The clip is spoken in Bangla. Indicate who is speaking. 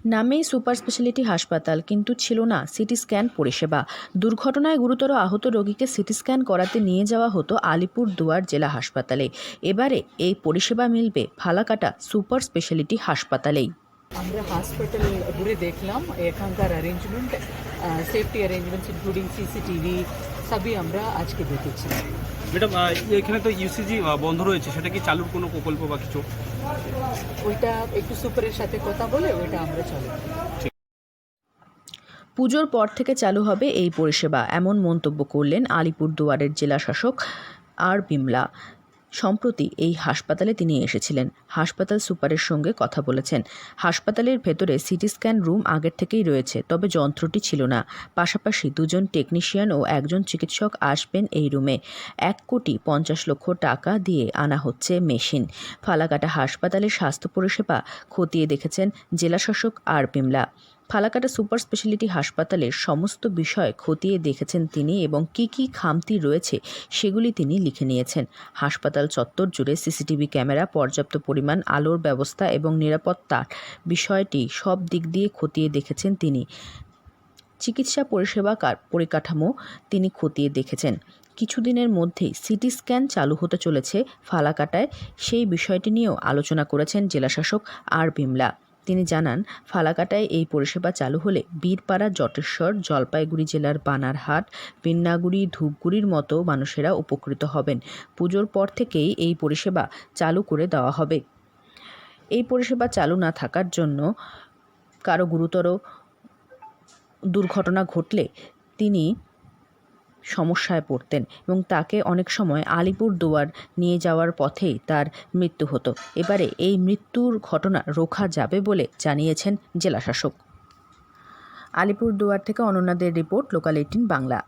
Speaker 1: নামেই সুপার স্পেশালিটি হাসপাতাল, কিন্তু ছিল না সিটি স্ক্যান পরিষেবা। দুর্ঘটনায় গুরুতর আহত রোগীকে সিটি স্ক্যান করাতে নিয়ে যাওয়া হতো আলিপুরদুয়ার জেলা হাসপাতালে। এবারে এই পরিষেবা মিলবে ফালাকাটা সুপার স্পেশালিটি হাসপাতালেই।
Speaker 2: আমরা হাসপাতাল ঘুরে দেখলাম, এখানকার arrangement, safety arrangements including CCTV সবই আমরা আজকে দেখেছি।
Speaker 3: ম্যাডাম, এখানে তো ইউসিজি বন্ধ রয়েছে, সেটা কি চালুর কোনো প্রকল্প বা কিছু?
Speaker 2: ওইটা একটু সুপারের সাথে কথা বলে ওইটা আমরা চালু।
Speaker 1: পুজোর পর থেকে চালু হবে এই পরিষেবা, এমন মন্তব্য করলেন আলিপুরদুয়ারের জেলা শাসক আর বিমলা। সম্প্রতি এই হাসপাতালে তিনি এসেছিলেন, হাসপাতাল সুপারের সঙ্গে কথা বলেছেন। হাসপাতালের ভেতরে সিটি স্ক্যান রুম আগের থেকেই রয়েছে, তবে যন্ত্রটি ছিল না। পাশাপাশি 2 জন টেকনিশিয়ান ও 1 জন চিকিৎসক আসবেন এই রুমে। 1,50,00,000 টাকা দিয়ে আনা হচ্ছে মেশিন। ফালাকাটা হাসপাতালের স্বাস্থ্য পরিষেবা খতিয়ে দেখেছেন জেলাশাসক আর বিমলা। ফালাকাটা সুপার স্পেশালিটি হাসপাতালের সমস্ত বিষয় খতিয়ে দেখেছেন তিনি এবং কী খামতি রয়েছে সেগুলি তিনি লিখে নিয়েছেন। হাসপাতাল চত্বর জুড়ে সিসিটিভি ক্যামেরা, পর্যাপ্ত পরিমাণ আলোর ব্যবস্থা এবং নিরাপত্তার বিষয়টি সব দিক দিয়ে খতিয়ে দেখেছেন তিনি। চিকিৎসা পরিকাঠামো তিনি খতিয়ে দেখেছেন। কিছুদিনের মধ্যেই সিটি স্ক্যান চালু হতে চলেছে ফালাকাটায়, সেই বিষয়টি নিয়েও আলোচনা করেছেন জেলাশাসক আর বিমলা। তিনি জানান, ফালাকাটায় এই পরিষেবা চালু হলে বীরপাড়া, জটেশ্বর, জলপাইগুড়ি জেলার বানারহাট, বিন্নাগুড়ি, ধূপগুড়ির মতো মানুষেরা উপকৃত হবেন। পুজোর পর থেকেই এই পরিষেবা চালু করে দেওয়া হবে। এই পরিষেবা চালু না থাকার জন্য কারো গুরুতর দুর্ঘটনা ঘটলে তিনি সমস্যায় পড়তেন এবং তাকে অনেক সময় আলিপুরদুয়ার নিয়ে যাওয়ার পথেই তার মৃত্যু হতো। এবারে এই মৃত্যুর ঘটনা রোখা যাবে বলে জানিয়েছেন জেলাশাসক। আলিপুরদুয়ার থেকে অনন্যাদের রিপোর্ট, লোকাল 18 বাংলা।